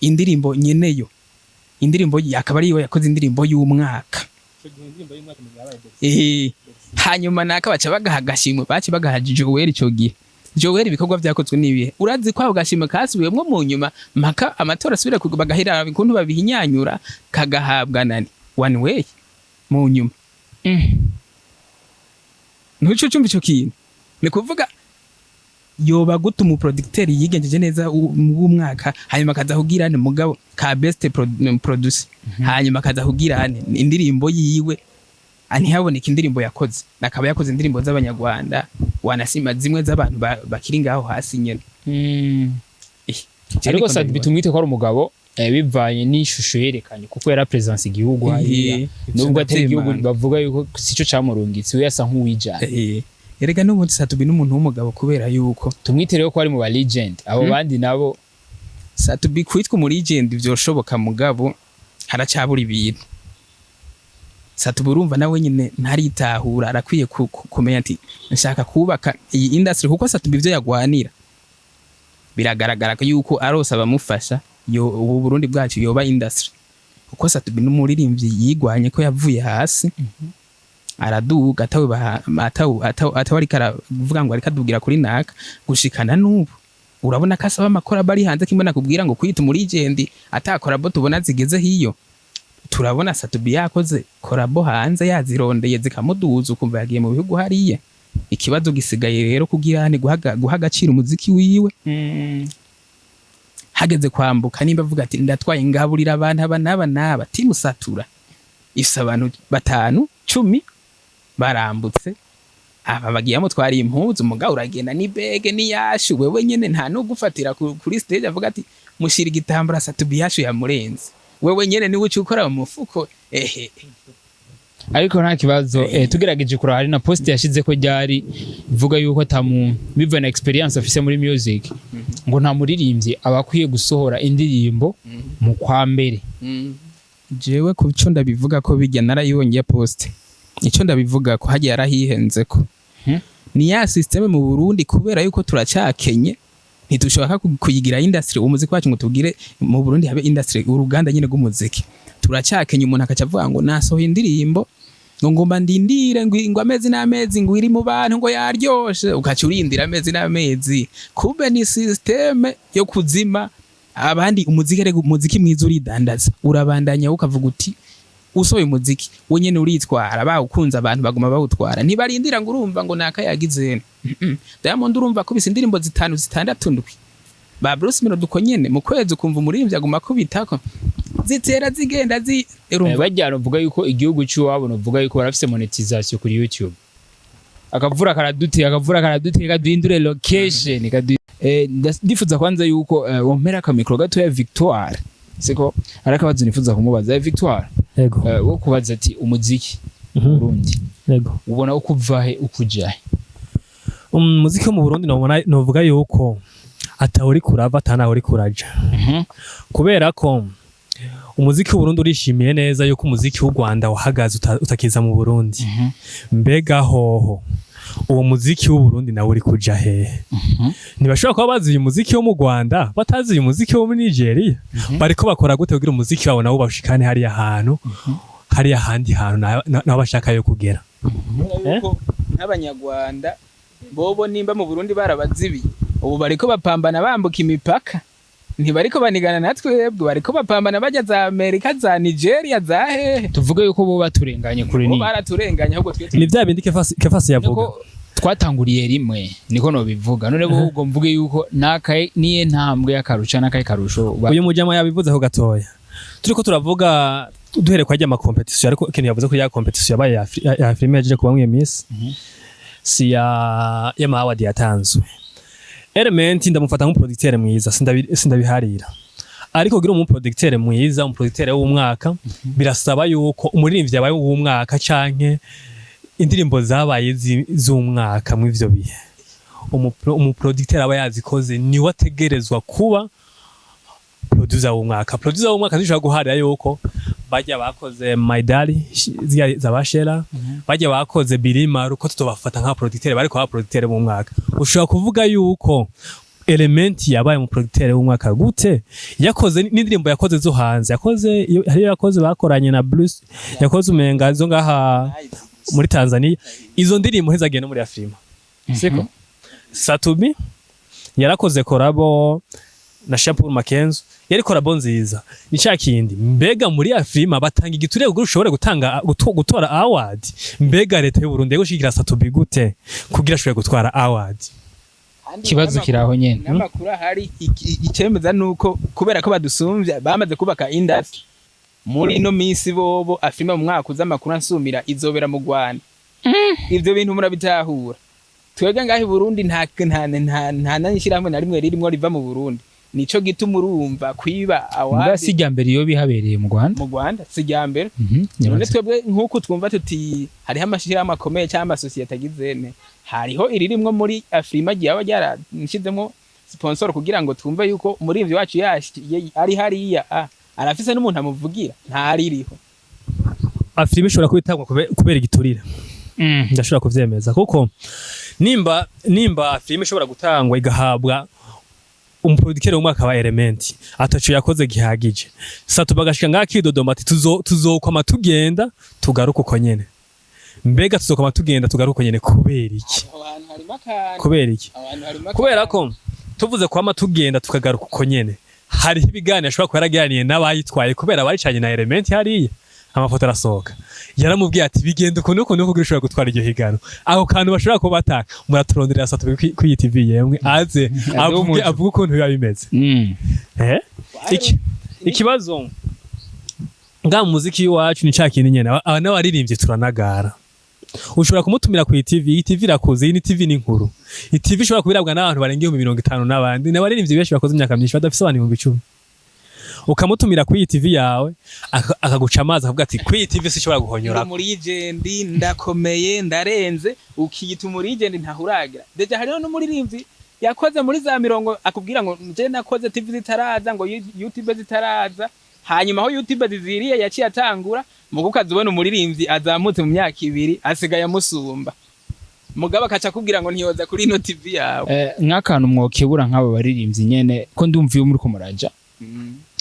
indirimbo nyeneyo indirimbo yakaba ariyo yakoze indirimbo y'umwaka hanyuma naka baca bagahagashimwe baci bagahaje Joel ico gihe Joel ibikorwa byakozwe nibihe urazi kwa gashimwe kasubiyemwe mu nyuma mpaka amatora asubira bagahira bikuntu babihinyanyura kagahabwa nani One Way mu nyuma ntuco cyumva ico kintu ni kuvuga yoba guta umuproducteur yigenjeje neza w'umwaka hanyuma kaza kugirane mugabo ka best producer hanyuma kaza kugirane indirimbo yiwe antihaboneka indirimbo yakoze nakaba yakoze indirimbo z'abanyarwanda wanasima zimwe z'abantu bakiri ngaho hasi nyene ariko Satubi tumwite ko ari umugabo bivanye n'ishusho yerekanye kuko yara presence igihugu hariya nubwo atari igihugu bavuga yuko sico camurungitse we yasa nk'uwijana erega n'ubundi Satubi n'umuntu w'umugabo kubera yuko tumwitereyo ko ari mu ba legend abo bandi nabo Satubi kwitwa mu legend byoshoboka mugabo haracabura ibintu Satubi urumva nawe nyine ntaritahura arakwiye kumenya ati nshaka kubaka iyi industry kuko Satubi ivyo yagwanira biragaragara ko yuko arose abamufasha ubu Burundi bwacu yoba industry kuko Satubi n'umuririmbyi yigwanye ko yavuye hasi araduga atawari karavuga ngo ari kadugira kuri naka gushikana n'ubu urabona ko asaba amakora bari hanze kimbona kubwira ngo kwita muri legend atakora bo tubona zigeze hiyo turabona Satubi yakoze korabo hanze yazirondeye zikamuduza ukumva yagiye mu bihugu hariye ikibazo gisigaye rero kugira ni guha agaciro umuziki wiwe hageze kwambuka nimba avuga ati ndatwaye ngaburira abantu aba n'aba timusatura ifise abantu 5 10 barambutse aba bagiye mutwara impuzu mugabo uragenda ni bege ni yashu wewe nyene nta no gufatira kuri stage avuga ati mushira igitambara satubi yashu yamurenze wewe nyene ni uci ukora mu mufuko ariko nta kibazo tugerageje kuraba hari na post yashize ko ryari ivuga yuko tamu biva na experience afise muri music ngo nta muririmbyi abakwiye gusohora indirimbo mu kwa mbere. Jewe ku cyo ndabivuga ko bijya narayibonye post icyo ndabivuga ko hagiye arahihenze ko ni ya system mu Burundi kubera yuko turacakenye ntitushaka kuyigira industry umuziki wacu ngo tugire mu Burundi habe industry uruganda nyine rw'umuziki turacakenye umuntu akaca avuga ngo nasohoye indirimbo ngo ngomba ndindire ngo amezi n'amezi ngo iri mu bantu ngo yaryoshe ukaca urindira amezi n'amezi kube ni system yo kuzima abandi umuziki mwiza uridandaza urabandanya ukavuga uti usohoye umuziki we nyene uritwara bawukunza abantu baguma bawutwara ntibarindira ngo urumva ngo nakayagize Diamond urumva ko bise indirimbo 5 6 ndwi ba Bruce Melody uko nyene mu kwezi ukumva umuririmbyi aguma kubitako zitera zigenda bajyana uvuga yuko igihugu cy'uwabo uvuga yuko barafise monetization kuri YouTube akavura karadutega duhindure location ndifuza kwanza yuko wompera akamikro gato ya Victoire siko arakabazo nifuza kumubaza Victoire yego wo kubaza ati umuziki Burundi yego ubona uko uvahe ukujahe umuziki wo mu Burundi novuga yuko atawuri kurava atanaho uri kuraja kubera ko umuziki w'Uburundi urishimiye neza yuko umuziki w'u Rwanda wahagaze utakiza mu Burundi mbega hoho uwo muziki w'u Burundi nawe uri kuja hehe ntibashobora kuba bazi uyu muziki wo mu Rwanda batazi uyu muziki wo muri Nigeria bariko bakora gute kugira umuziki wabo nawo bashikane hari ahantu hari ahandi hantu naho bashaka yo kugera n'abanyarwanda bobo nimba mu Burundi barabazibi ubu bariko bapambana bambuka imipaka ntibariko banigana natwebwe bariko bapambana bajya za Amerika za Nigeria za hehe tuvuge yuko bo baturenganye kuri ni baraturenganye ahubwo twe ni bya bindi kefasi yavuga twatanguriye rimwe niko no bivuga none bo ubwo mvuge yuko nakaye niye ntambwe yakaruca nakaye karusho uyu mujama yabivuze ho gatoya turiko turavuga duhere kwa ama competition ariko ikintu yavuze ko ya competition yabaye ya Afrime yaje kuba mwe miss si ya award yatanzwe Element ndamufata nk'umuproducteur mwiza sindabiharira ariko kugira umuproducteur mwiza umuproducteur w'umwaka birasaba yuko umuririmbyi yabaye w'umwaka canke indirimbo zabaye z'umwaka mu ivyo bihe umuproducteur aba yazikoze ni wategerezwa kuba producer w'umwaka zishobora guharira yuko bajya bakoze Maidali zabashera bajya bakoze Birima ruko tutobafata nka producteur bariko ba producteur mu mwaka ushobora kuvuga yuko Element yabaye mu producteur w'umwaka gute yakoze n'indirimbo yakoze zo hanze yakoze bakoranye na Blues yakoze umenga zo ngaha muri Tanzania izo ndirimbo ntizagenda muri Afrima siko Satubi yarakoze korabo na Shampoo Makenzo yari korabo nziza ni cyakindi mbega muri Afrima batanga igiturire kugira ushobore gutora award mbega leta y'u Burundi yegushigira Satubi gute kugira ashobore gutwara award kibazo kiraho nyene namakuru hari icemeza nuko kubera ko badusumvya bamaze kubaka industry muri no misi bobo Afrima mu mwaka uzamakuru ansumira izobera mu Rwanda ivyo bintu murabitahura twega ngahi Burundi nta nanyishirahamwe na rimwe ririmo riva mu Burundi nico gituma urumva kwiba award sijya mbere yo bihabereye mu Rwanda sijya mbere none twebwe nkuko twumva tuti hariho amashira amakomeye cyangwa societe agizene hariho iririmwo muri Afrima giye yarashizemo sponsor kugira ngo twumve yuko muri ivyo wacu ari hariya arafise n'umuntu amuvugira ntaririho Afrima ishobora kubitangwa kubera igiturire ndashobora kuvyemeza kuko nimba Afrima ishobora gutangwa igahabwa umuproducteur w'umwaka wa Element atacu yakoze gihagije Satu bagashika ngakidodoma ati tuzokoma tugenda tugaruka uko nyene mbega tuzokoma tugenda tugaruka uko nyene kubera ko tuvuze kwama tugenda tukagaruka uko nyene hari ibiganiro ashobora kuba yaraganiye n'abayitwaye kubera baricanye na Element hariya amafoto arasohoka yaramubwiye ati bigenda ukuntu kugira ushobora gutwara iryo higano aho kantu bashobora kuba bataka muraturonderera Satu kuri TV yemwe aze avuge ukuntu biba bimeze ikibazo nga muziki wacu ni cakindi nyene n'abaririmbye turanagara ushobora kumutumira ku TV irakoze iyi ni TV ni nkuru TV ishobora kubirabwa n'abantu barenga 50 n'abandi n'abaririmbye benshi bakoze imyaka myinshi badafise abantu 10,000 ukamutumira ku TV yawe akaguca amazi akavuga ati ku TV sishobora guhonyora muri legend ndakomeye ndarenze ukiyita muri legend ntahuragira deje hariho n'umuririmbyi yakoze muri za mirongo akubwira ngo nje nakoze TV zitaraza ngo YouTube zitaraza hanyuma aho YouTube ziziriye yaciye atangura mugukaza ubona umuririmbyi azamutse mu myaka 2 asigaye amusumba mugaba akaca kubwira ngo ntiyoza kuri ino TV yawe nk'akantu mwokebura nk'abo baririmbyi nyene ko ndumviye muri ko muraja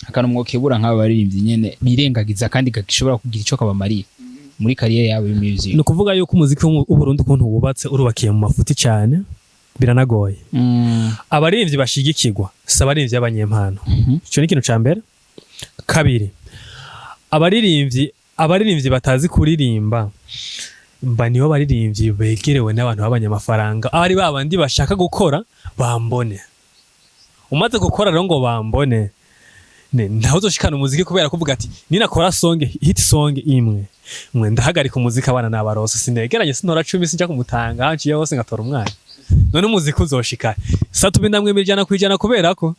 akantu mwokebura nk'abo baririmbyi nyene birengagiza kandi gashobora kugira ico kabamarira muri career yabo y'umusic no kuvuga yuko umuziki w'u Burundi ukuntu wubatse urubakiye mu mafuti cyane biranagoye abaririmbyi bashigikirwa sabaririmbyi y'abanyempano ico ni ikintu ca mbere kabiri abaririmbyi batazi kuririmba mba niho baririmbyi begerewe n'abantu b'abanyamafaranga ari babandi bashaka gukora bambone umaze gukora rero ngo bambone ntaho uzoshikana umuziki kubera kuvuga ati ninakora hit song imwe ndahagarika umuziki abana n'abarose sinegeranye sinora 10 sinja kumutanga haciye hose ngatora umwana none umuziki uzoshika Satu bindamwe mirjana kwijana kubera ko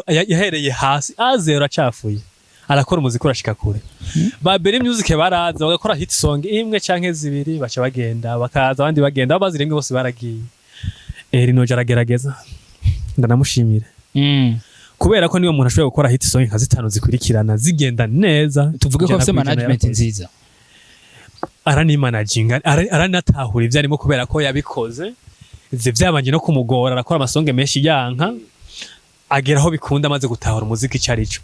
yahereye hasi azero acafuye arakora umuziki urashika kure babere music baraza bagakora hit song imwe canke zibiri baca bagenda bakaza abandi bagenda abaziremwe bose baragiye rinoje aragerageza ndanamushimire kubera ko niyo umuntu ashobora gukora hit song nka 5 zikurikirana zigenda neza tuvuge ko afite management nziza arani managing aranatahura ivyo arimo kubera ko yabikoze ivyo vyabanje no kumugora arakora amasonge menshi yanka ageraho bikunda amaze gutahura umuziki cyarico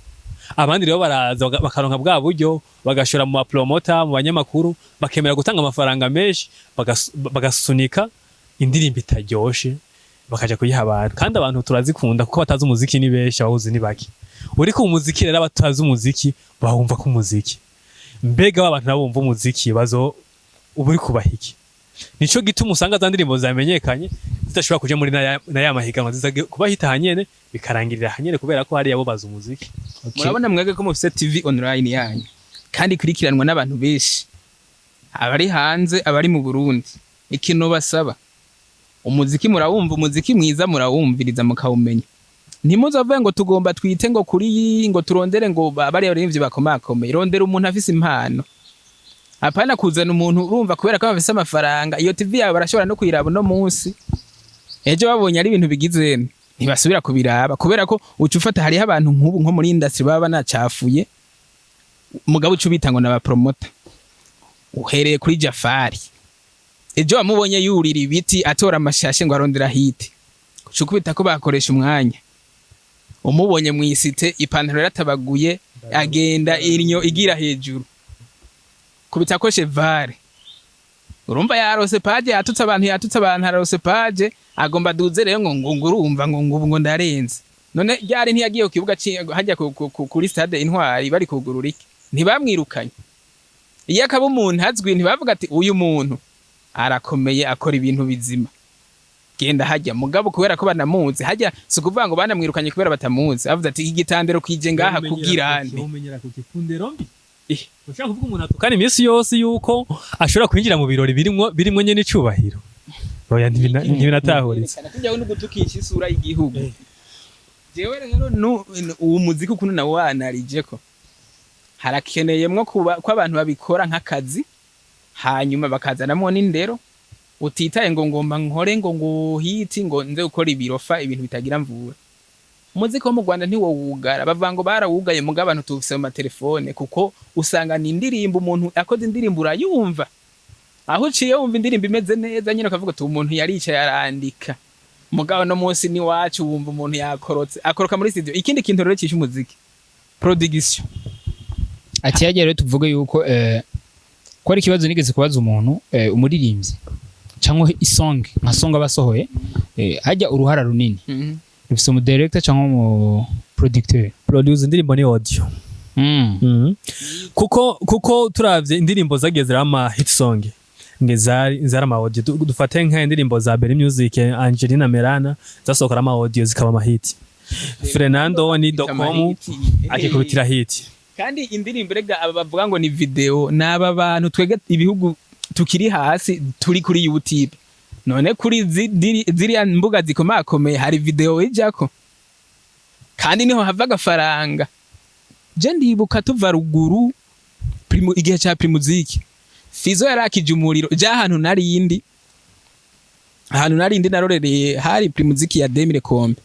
abandi rero baraza bakaronka bwa buryo bagashora mu promoter mu banyamakuru bakemera gutanga amafaranga menshi bagasunika indirimbo itaryoshe bakaja kuyiha abantu kandi abantu turazikunda kuko batazi umuziki ni benshi abahuzi ni baki uri ku muziki rero abatazi umuziki bahumva ko umuziki mbega abantu nabo bumva umuziki bazo uburi kubahiki nico gituma usanga za ndirimbo zamenyekanye zidashobora kuja muri na ya mahiganwa ziza kubahita hanyene bikarangirira hanyene kubera ko hari yabo baza umuziki murabona mwege ko mufite TV online yanyu kandi kurikiranwa n'abantu benshi abari hanze abari mu Burundi ikintu basaba umuziki murawumva umuziki mwiza murawumviriza mukawumenya ntimuzove ngo tugomba twite ngo kuri ngo turondere ngo bari abaririmbyi bakomakomeye rondera umuntu afise impano apana kuzana umuntu urumva kubera ko bafise amafaranga iyo TV yawe barashobora no kuyiraba no munsi ejo babonye ari ibintu bigize ntibasubira kubiraba kubera ko ucufata hari abantu nk'ubu nko muri industry baba nacafuye mugabo ucubita ngo naba promoter uhereye kuri Jafari ejo amubonye yurira ibiti atora amashashe ngo arondera hit ucukubita ko bakoresha umwanya umubonye mu isite ipantaro yaratabaguye agenda inyo igira hejuru kubita ko chevare urumva yarose page yatutse abantu arose page agomba duze rero ngo urumva ngo ndarenze none ryari ntiyagiye ku kibuga hajya kuri stade Intwari bari kugurura iki ntibamwirukanye iyo akaba umuntu azwi ntibavuga ati uyu muntu arakomeye akora ibintu bizima genda hajya mugabo kubera ko banamuzi hajya sukuvuga ngo banamwirukanye kubera batamuzi avuze ati igitandero kwije ngaha kubwirande umenyera ku kifundero mbi ushaka kuvuga umuntu atukana iminsi yose yuko ashobora kwinjira mu birori birimwo nyene icubahiro oya ntibinatahuritse kujyaho no gutukisha isura y'igihugu jewe rero uwo muziki ukuntu nawo wanarije ko harakeneyemwo kuba ko abantu babikora nk'akazi hanyuma bakazanamo n'indero utitaye ngo ngomba nkore ngo hiti ngo nze gukora ibirofa ibintu bitagira mvura umuziki wo mu Rwanda ntiwo wugara bavango barawugaye mu gabantu tufise mu telefone kuko usanga ni indirimbo umuntu akoze indirimbo urayumva aho uciye wumva indirimbo imeze neza nyine ukavuga ati umuntu yaricaye arandika mugabo no munsi ni wacu wumva umuntu akoroka muri studio ikindi kintu rero cyisha umuziki production ati yagere tuvuge yuko ko ari kibazo nigeze kubaza umuntu umuririmbyi cyangwa isong nka song abasohoye hajya uruhara runini bifise mu director cyangwa mu producteur produce indirimbo ni audio kuko turavye indirimbo zagiye zirama hit song nge zari ama audio dufate nka indirimbo za Berry Music Angelina Merana zasohokara ama audio zikaba ama hit Fernando ni dokomu akikubitira hit kandi indirimbo rega aba bavuga ngo ni video n'aba bantu twege ibihugu tukiri hasi turi kuri YouTube none kuri ziriya mbuga zikomakomeye hari video ijako kandi niho hava agafaranga je ndibuka tuva ruguru igihe ca Primusic Fizo yarakije umuriro je ahantu narindi narorereye hari Primusic ya Demire Kombe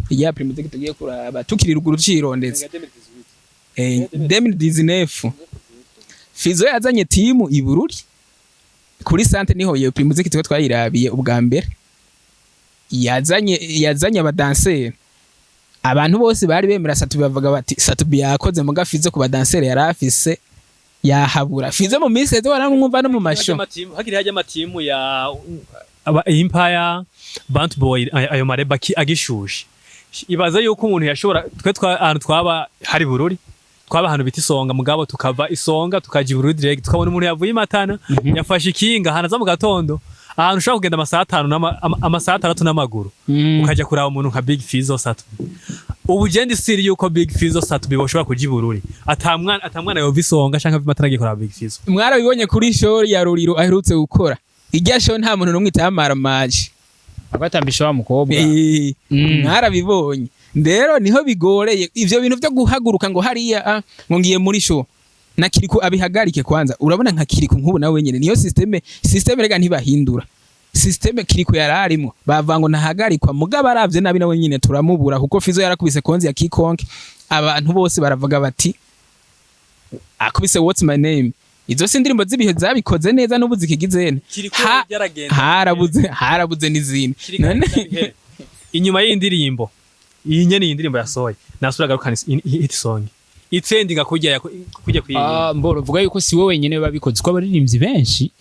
ya Primusic tugiye kuraba tukiri ruguru cirondetse 2019 Fizo yazanye timu ibururi kuri sante niho iyo Primusic twe twayirabiye ubwa mbere yazanye abadanseri abantu bose bari bemera Satubi bavuga bati Satubi yakoze muga Fizo ku badanseri yarafise yahabura Fizo mu minsi ezo waramwumva no mu masho hakiri hajya amatimu ya Empire Bant Boy ayo mareba agishushe ibaza yuko umuntu yashobora ahantu twaba hari bururi twaba ahantu bita Isonga mugabo tukava Isonga tukaja Bururi direct tukabona umuntu yavuye Imatana yafashe ikinga hanaza mu gatondo ahantu ushaka kugenda amasaha 6 n'amaguru ukaja kuraba umuntu nka Big Fizo Satubi ubu jendi siri yuko Big Fizo Satubi boshobora kuja Bururi atamwana yova Isonga canke Imatana agiye kuraba Big Fizo mwarabibonye kuri show ya Ruriro aherutse gukora irya show nta muntu numwe itamara maji abatambisha wa mukobwa mwarabibonye ndero niho bigoreye ivyo bintu byo guhaguruka ngo hariya ngo ngiye muri show na Kiriku abihagarike kwanza urabona nka Kiriku nk'ubu nawe wenyene niyo systeme rega ntibahindura systeme Kiriku yararimo bavango nahagarikwa mugabo aravye nabi nawe nyene turamubura kuko Fizo yarakubise konzi ya Kikonke abantu bose baravuga bati akubise what's my name izo sindirimbo zibihe zabikoze neza n'ubu zikigizene harabuze n'izindi none inyuma y'indirimbo iyi nyene y'indirimbo yasohoye nasura garukana hit song itsendinga kujya kwiyi mboro vuga yuko si wowe wenyene babikoze ko abaririmbyi benshi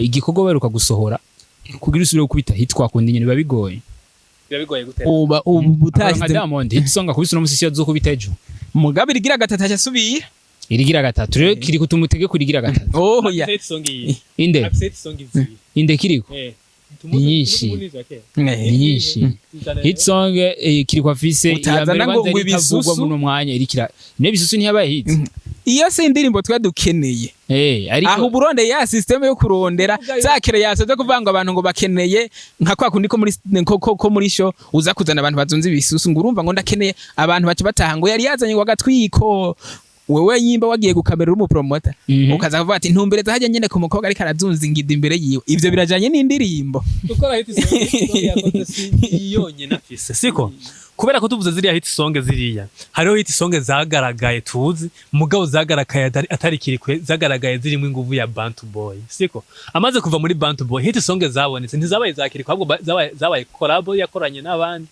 igikorwa baruka gusohora kugira usubire kubita hit kwakundi nyene babigoye gute ubu butashyize Diamond hit song akubise no musisi yazo kubita ejo mugabe irigira gatatu cyasubira irigira gatatu rero kiri kutumutege kurigira gatatu ya hit song iyi inde upset song izi inde kiriko nyinshi hit song kiri kwa fise utazana ngo ibisusu muno mwanya irikira nebisusu ntiyabaye hit iyo se indirimbo twadukeneye ariko aho Burundi ya system yo kurondera zakire yasoze kuvanga abantu ngo bakeneye nka kwa kundi ko muri show uza kuzana abantu bazunze ibisusu ngo urumva ngo ndakeneye abantu bace bataha ngo yari yazanye ngo agatwiko wewe nyimba wagiye gukamerera umupromota ukaza kuvuga ati ntumbereza hajya nyene ku mukobwa ariko arazunza ingida imbere yiwe ivyo birajanye n'indirimbo ukora hit song yakoze yonye nafise siko kubera ko tuvuze ziriya hit song ziriya hariho hit song zagaragaye tuzi mugabo zagaragaye atari Kirikwe zagaragaye zirimo inguvu ya Bantu Boy siko amaze kuva muri Bantu Boy hit song zabonetse ntizabaye za Kirikwe ahubwo zabaye collab yakoranye n'abandi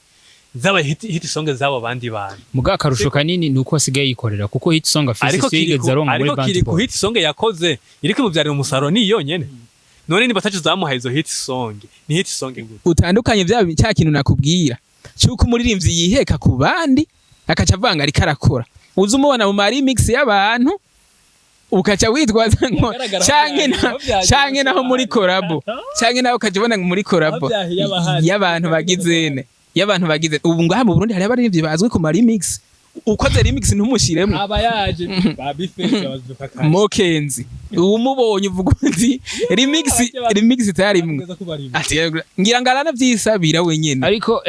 zabaye hit song zabo bandi bantu muga akarusho kanini nuko asigaye yikorera kuko hit song afise sigeze aronka muri Bantu Boy ariko hit song yakoze iriko muvyarira umusaro ni yonyene none ni batacu zamuhaye izo hit song ni hit song gute utandukanye bya cya kintu nakubwira cyuko umuririmbyi yiheka ku bandi akaca avanga ari karakora uzi umubona mu remix y'abantu ukaca witwaza ngo canke naho muri collab canke naho ukaca ubona muri collab y'abantu bagizene ubu ngaha mu Burundi hari abaririmbyi bazwi ku remix ukoze remix ntumushiremo aba yaje babifeze abazuka kandi Mokenzi umubonye uvuga uti remix itarimwe ati ngira ngarana vyisabira wenyene ariko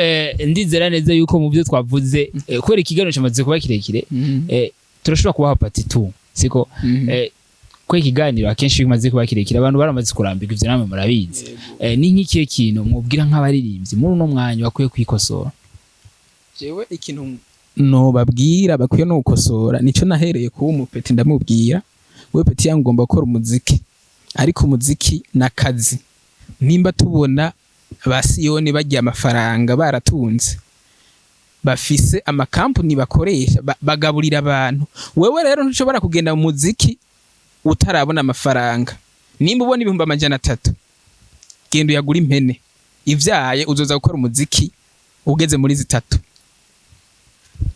ndizera neza yuko mu byo twavuze kwera ikiganiro cyamaze kuba kirekire turashobora kubaha part 2 siko ko ikiganiro akenshi bimaze kuba kirekire abantu baramaze kurambirwa ivyo namwe murabizi ni nk'ikihe kintu mubwira nk'abaririmbyi muri uno mwanya bakwiye kwikosora jewe ikintu no babwira bakwiye no gukosora nico nahereye ku umupeti ndamubwira we peti yangu ngomba gukora umuziki ariko umuziki nakazi nimba tubona basiyoni bagiye amafaranga baratunze bafise amakampuni bakoresha bagaburira abantu wewe rero ntushobora kugenda mu muziki utarabona amafaranga nimba ubona 300 gendo yagura impene ivyaye uzoza gukora umuziki ugeze muri 3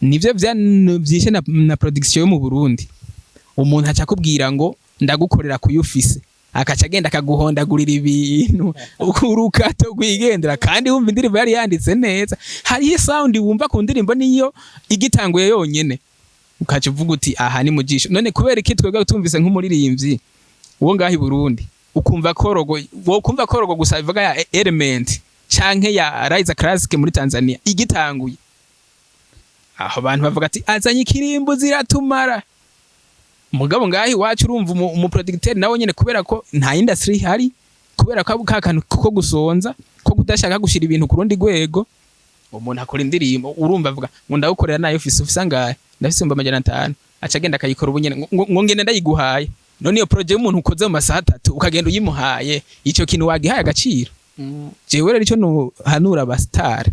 nivyo vyishe na production yo mu Burundi umuntu aca akubwira ngo ndagukorera kuyufise akaca agenda akaguhondagurira ibintu urukato rwigendera kandi wumva indirimbo yari yanditse neza hariho sound wumva ku ndirimbo niyo igitanguye yonyene ukaca uvuga uti aha ni mujisho none kubera iki twebwe tumvise nk'umuririmbyi uwo ngaho i Burundi ukumva korogo gusa ivuga ya Element canke ya Rise Classic muri Tanzania igitanguye aho abantu bavuga ati azanye ikirimbo ziratumara mugabo ngaho iwacu urumva umuproducteur nawe nyene kubera ko nta industry hari kubera ko kantu ko gusonza ko kudashaka gushira ibintu ku rundi rwego umuntu akora indirimbo urumva avuga ngo ndagukorera nayo office angahe ndafise 500 aca agenda akayikora ubunyene ngo ngene ndayiguhaye none iyo project y'umuntu ukoze mu masaha 3 ukagenda uyimuhaye ico kintu wagihaye agaciro jewe rero ico no hanura abastar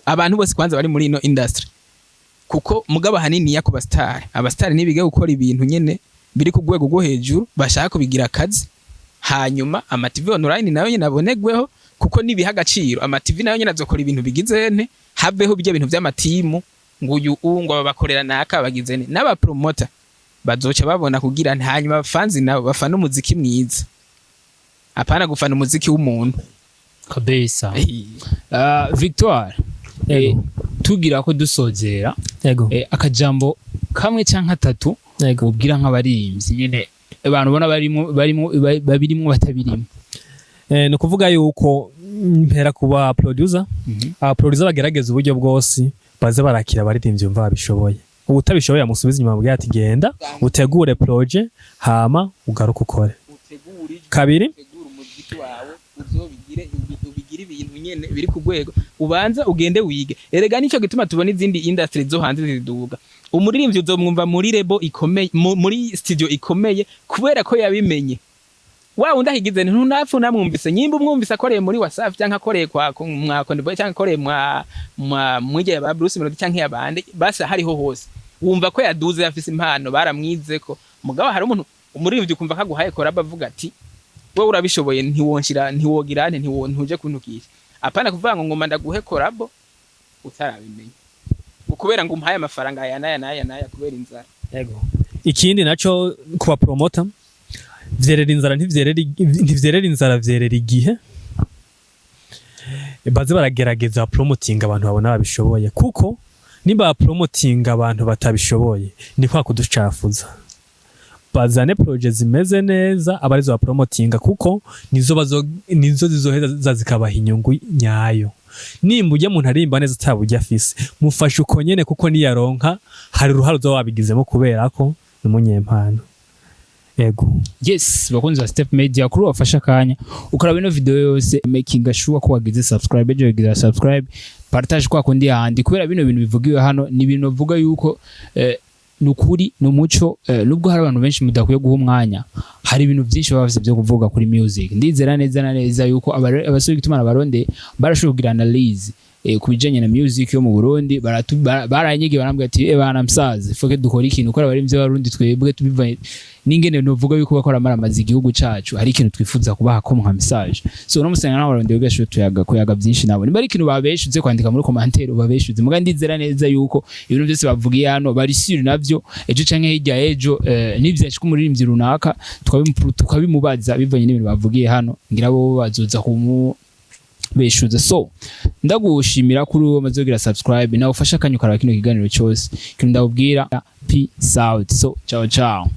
abantu bose kwanza bari muri ino industry kuko mugabo hanini ya kuba star abastar nibiga gukora ibintu nyene biri ku rwego rwo hejuru bashaka kubigira akazi hanyuma ama TV online nayo nyene abonegweho kuko nibiha agaciro ama TV nayo nyene azokora ibintu bigize nte haveho bijya bintu by'amatimu ngo uyu ngo babakorera naka bagize ne n'aba promoter bazoca babona kugira hanyuma abafanzi nabo bafana umuziki mwiza apana gufana umuziki w'umuntu kabisa. Victoire tugira ko dusozera akajambo kamwe canke atatu ubwira nk'abaririmbyi nyene abantu bona babirimo batabirimo. No kuvuga yuko mpera kuba producer producer bagerageza uburyo bwose baze barakira abaririmbyi umva babishoboye ubutabishoboye amusubiza inyuma bwa ati genda utegure project hama ugaruka ukore kabiri umuziki wawe uzobigire ibintu nyene biri ku rwego ubanza ugende wige erega nico gituma tubona izindi industry zo hanze ziduga umuririmbyi uzomwumva muri label ikomeye muri studio ikomeye kubera ko yabimenye wa undi ahigize ntunapfu namwumvise nyimba umwumvise akoreye muri WhatsApp cyangwa akoreye kwa mwako ndiboye cyangwa akoreye mwije ba Bruce Melody cyangwa yabande basa hariho hose wumva ko yaduze yafise impano baramwize ko mugabo hari umuntu umuririmbyi kumva kaguhaye koraba avuga ati wewe urabishoboye ntiwogirane ntuje kuntukisha apana kuvuga ngo ngoma ndaguhe korabo utarabimenya ukubera ngo umpaye amafaranga aya naya kubera inzara yego ikindi naco kuba promoter vyerera inzara ntivyerera inzara vyerera igihe baze baragerageza promoting abantu babona babishoboye kuko nimba promoting abantu batabishoboye ni kwa kuducafuza bazane project zimeze neza abarizo ba promotinga kuko nizo zizoheza zikabaha inyungu nyayo nimba ujya muntu arimba neza atabujya afise mufashe uko nyene kuko niyaronka hari uruharo zo wabigizemo kubera ko n'umunyempano yego. Yes, bakunzi ba Step Media kuri wafasha kanya ukora bino video yose making sure ko wagize subscribe ejo wagize subscribe partage kwa kundi handi kubera bino bintu bivugiwe hano ni bintu vuga yuko nukuri numuco nubwo hari abantu benshi mudakwiye guha umwanya hari ibintu byinshi bafite byo kuvuga kuri music ndizera neza yuko abasore gitumana baronde barashugira analyze kubijanye na music yo mu Burundi baranyige barambwa ati bana msaze foke dukora ikintu ukora bari mvye barundi twebwe tubiva ningene novuga yuko bakora maramazi igihugu cacu hari ikintu twifuza kubaha ko nka message so no musanga nawe baronde ugasho tuyaga byinshi nabo nimba ari ikintu babeshuze kwandika muri commentaire babeshuze muga ndizera neza yuko ibintu byose bavugiye hano bari siri navyo ejo canke hirya ejo nivyacu kumuririmbyi runaka tukabimubaza bivanye n'ibintu bavugiye hano ngira bo bazoza kumu beshuze so ndagushimira kuri uwo mazogira subscribe na ufasha kanyukara kino kiganiro cyose kintu ndabubwira peace out so ciao ciao.